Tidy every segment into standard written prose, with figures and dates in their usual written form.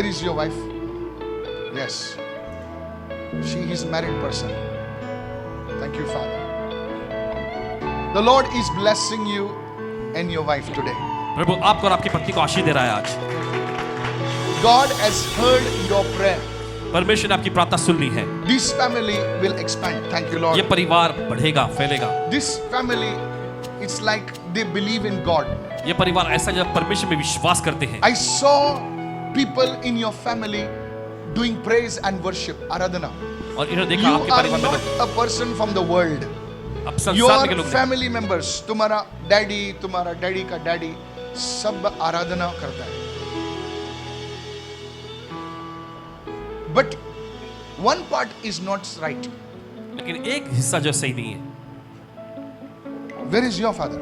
Where is your wife? Yes. She is married person. Thank you, Father. The Lord is blessing you and your wife today. प्रभु आपको और आपकी पत्नी को आशीष दे रहा है आज। God has heard your prayer. परमेश्वर ने आपकी प्रार्थना सुन ली है। This family will expand. Thank you, Lord. ये परिवार बढ़ेगा, फैलेगा। This family, it's like they believe in God. ये परिवार ऐसा जब परमेश्वर में विश्वास करते हैं। I saw people in your family doing praise and worship, आराधना. और इन्होंने देखा You आपके are परिवार में not लोग a person from the world. अब संसार के Your लोग नहीं। family members, तुम्हारा डैडी का डैडी सब आराधना करता है. But one part is not right. लेकिन एक हिस्सा जो सही नहीं है। Where is your father?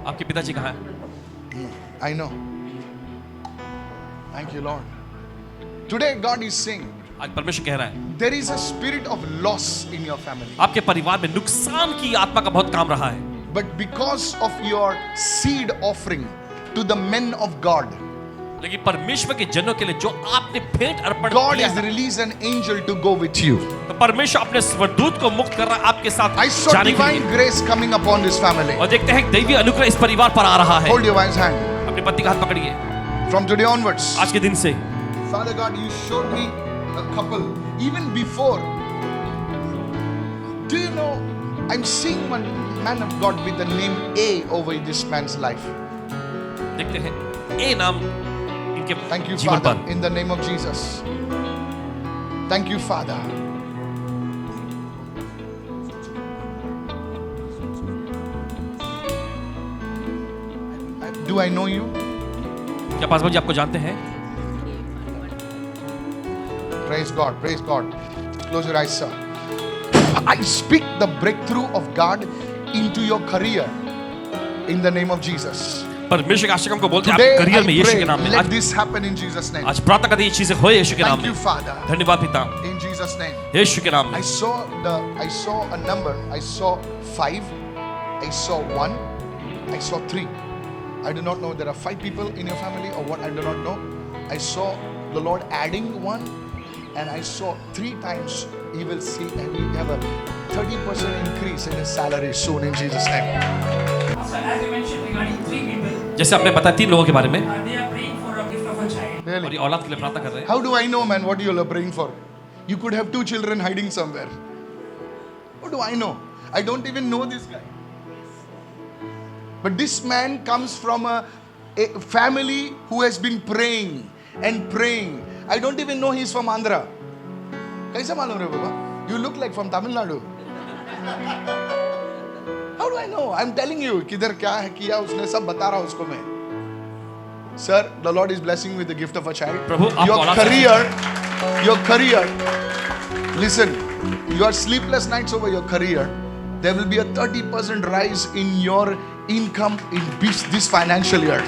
आपके पिताजी कहाँ हैं? I know. Thank you, Lord. Today God is saying, आज परमेश्वर कह रहा है there is a spirit of loss in your family. आपके परिवार में नुकसान की आत्मा का बहुत काम रहा है। But because of your seed offering to the men of God, लेकिन परमेश्वर के जनों के लिए जो आपने भेंट अर्पण God किया has है, released an angel to go with you. तो परमेश्वर अपने स्वरदूत को मुक्त कर रहा है आपके साथ I saw जाने के divine लिए। grace coming upon this family. और देखते हैं दैवीय अनुग्रह इस परिवार पर आ रहा है। Hold your wife's hand. अपनी पत्नी का हाथ पकड़िए। From today onwards, आज के दिन से Father God, you showed me a couple even before. Do you know, I'm seeing one man of God with the name A over this man's life. देखते हैं ए नाम इनके Thank you, जीवन Father, पर। in the name of Jesus. Thank you, Father. Do I know you? क्या पासवान जी आपको जानते हैं? Praise God, praise God. Close your eyes, sir. I speak the breakthrough of God into your career in the name of Jesus. परमेश्वर के आशीष को बोलते हैं Today आपके करियर I में यीशु pray, के नाम में। let आज this happen in Jesus' name. आज प्रार्थना करते हैं ये चीजें होए यीशु के नाम Thank you, में। Father. धन्यवाद पिता, In Jesus' name. यीशु के नाम में। I saw a number. I saw 5. I saw 1. I saw 3. I do not know there are 5 people in your family or what. I do not know. I saw the Lord adding 1, and I saw 3 times He will see, and He have a 30% increase in His salary soon in Jesus' name. So as you mentioned regarding 3 people, जैसे आपने बताया 3 लोगों के बारे में they are praying for a gift of a child. और Really? ये औलाद के लिए प्रार्थना कर रहे हैं। How do I know, man? What you are praying for? You could have 2 children hiding somewhere. What do I know? I don't even know this guy. But this man comes from a family who has been praying and praying. I don't even know he's from Andhra. कैसे मालूम रे बाबा? You look like from Tamil Nadu. How do I know? I'm telling you, किधर क्या है किया उसने सब बता रहा हूँ उसको मैं. Sir, the Lord is blessing you with the gift of a child. प्रभु, आपको Your औलाद से career, listen, your sleepless nights over your career, there will be a 30% rise in your income in this financial year.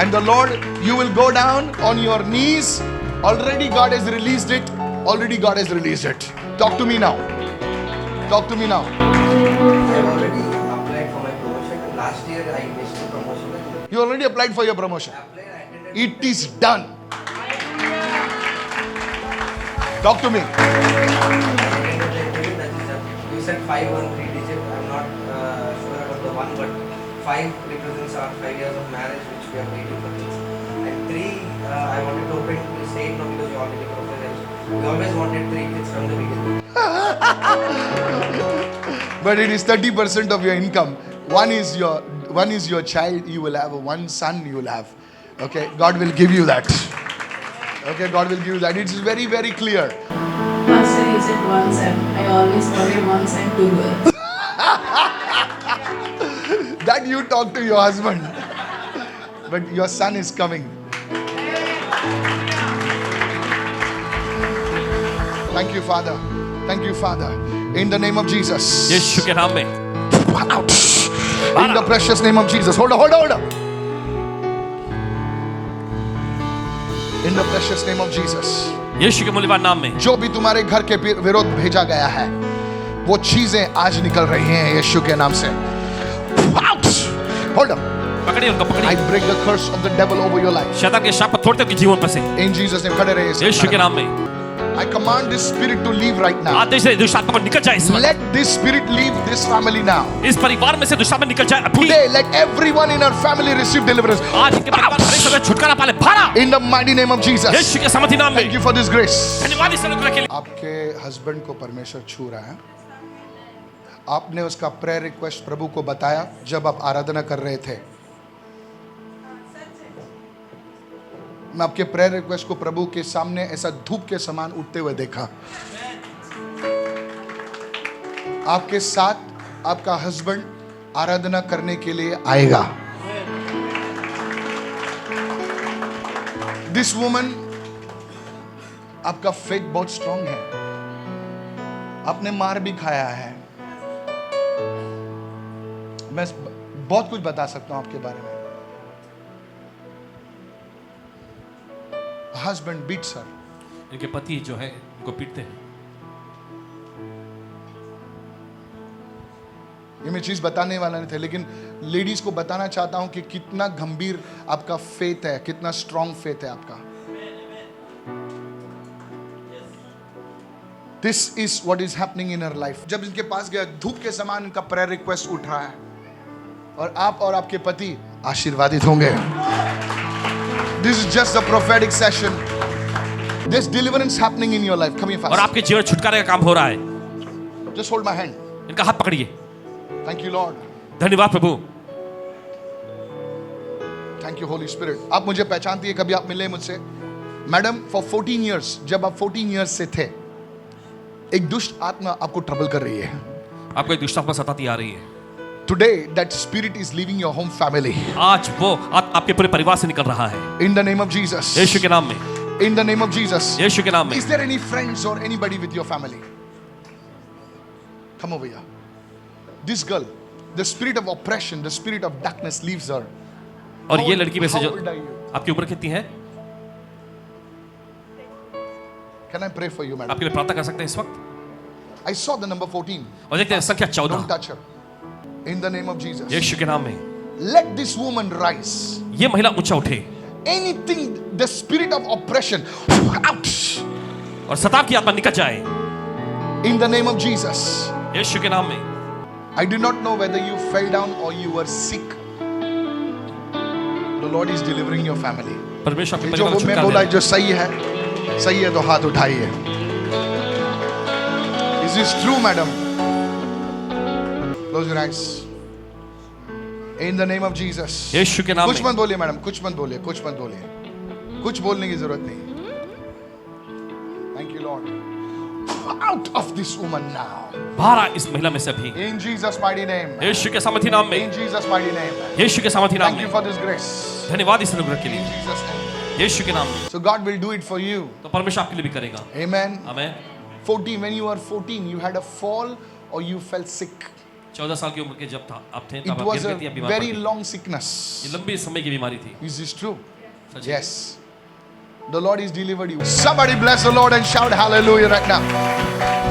And the Lord, you will go down on your knees. Already God has released it. Already God has released it. Talk to me now. Talk to me now. I already applied for my promotion. Last year I missed the promotion. You already applied for your promotion. I applied, I attended. It is done. Talk to me. I attended the interview. That is done. You said 5 on 3 digit. I'm not sure about the one, but 5 represents our 5 years of marriage, which we are waiting for this. And 3, I wanted to open say it now because you already proposed. We always wanted 3 kids from the beginning. But it is 30% of your income. One is your child. You will have one son. You will have. Okay, God will give you that. Okay, God will give you that. It is very, very clear. Pastor, you said once and I always forget once and 2 girls. That you talk to your husband. But your son is coming. Thank you, Father. Thank you, Father. In the name of Jesus. यीशु के नाम में। Out. In the precious name of Jesus. Hold on. In the precious name of Jesus. यीशु के मूल्यवान नाम में जो भी तुम्हारे घर के विरोध भेजा गया है, वो चीजें आज निकल रही हैं यीशु के नाम से. Out. Hold up. पकड़िए उनको, I पकड़िए। break the curse of the devil over your life. शैतान के शाप को तोड़ते हो कि जीवन पर से, In Jesus' name. खड़े रहिए। यीशु के नाम में। I command this spirit to leave right now. आदेश दे दुष्ट आत्मा को निकल जाए इस वक्त। Let this spirit leave this family now. इस परिवार में से दुष्ट आत्मा निकल जाए अभी। Today, let everyone in our family receive deliverance. आज इनके परिवार हर एक समय छुटकारा पाले, भारा। In the mighty name of Jesus. यीशु के समर्थी नाम Thank में। you for this grace. धन्यवाद इस अनुग्रह के लिए। आपके हस्बैंड को परमेश्वर छू रहा है। आपने उसका प्रेयर रिक्वेस्ट प्रभु को बताया जब आप आराधना कर रहे थे। मैं आपके प्रेयर रिक्वेस्ट को प्रभु के सामने ऐसा धूप के समान उठते हुए देखा। आपके साथ आपका हस्बैंड आराधना करने के लिए आएगा। दिस वुमन, आपका फेथ बहुत स्ट्रांग है। आपने मार भी खाया है। मैं बहुत कुछ बता सकता हूं आपके बारे में। हस्बैंड बीट्स हर। इनके पति जो है इनको पीटते हैं। ये मैं चीज बताने वाला नहीं था, लेकिन लेडीज को बताना चाहता हूं कि कितना गंभीर आपका फेथ है, कितना स्ट्रांग फेथ है आपका। This is what is happening in her life. जब इनके पास गया, धूप के समान इनका प्रेयर रिक्वेस्ट उठ रहा है और आप और आपके पति आशीर्वादित होंगे। This is just a prophetic session. There's deliverance happening in your life. Come here fast. और आपके जीवन छुटकारे का काम हो रहा है। Just hold my hand. इनका हाथ पकड़िए। Thank you, Lord. धन्यवाद प्रभु। Thank you, Holy Spirit. आप मुझे पहचानती है, कभी आप मिले मुझसे। मैडम, for 14 years, जब आप 14 years से थे, एक दुष्ट आत्मा आपको ट्रबल कर रही है। आपको एक दुष्ट आत्मा सताती आ रही है। Today, that spirit is leaving your home family. आज वो आपके पूरे परिवार से निकल रहा है। In the name of Jesus. यीशु के नाम में। In the name of Jesus. यीशु के नाम में। Is there any friends or anybody with your family? Come over here. This girl, the spirit of oppression, the spirit of darkness leaves her. और ये लड़की में से जो How old are you? आपकी उम्र कितनी है? Can I pray for you, madam? आपके लिए प्रार्थना कर सकते हैं इस वक्त? I saw the number 14. और देखते हैं संख्या Don't 14। touch her. In the name of Jesus. यीशु के नाम में। Let this woman rise. ये महिला ऊंचा उठे Anything, the spirit of oppression, out. और सताव की आत्मा निकल जाए In the name of Jesus. यीशु के नाम में। I do not know whether you fell down or you were sick. The Lord is delivering your family. परमेश्वर आपके जो परिवार को मैं छुटकारा बोला दे। जो सही है तो हाथ उठाइए। Is this true, madam? Close your eyes. In the name of Jesus. यीशु के नाम कुछ में। मत बोलिए मैडम, कुछ मत बोलिए, कुछ मत बोलिए, कुछ बोलने की जरूरत नहीं। Thank you, Lord. Out of this woman now. बाहर आ इस महिला में से अभी In Jesus' mighty name. यीशु के सामर्थी नाम में। In Jesus' mighty name. यीशु के सामर्थी नाम Thank you में। for this grace. धन्यवाद इस अनुग्रह के In लिए Jesus' name. यीशु के नाम में। So God will do it for you. तो परमेश्वर आपके लिए भी करेगा। Amen. Amen. 14, when you were 14, you had a fall or you fell sick. 14 साल की उम्र के जब था आप थे It तब आप was गिर a गई थी, आप बीमार very पड़ गई। long sickness. ये लंबी समय की बीमारी थी। Is this true? सच है। Yes. The Lord has delivered you. Somebody bless the Lord and shout hallelujah right now.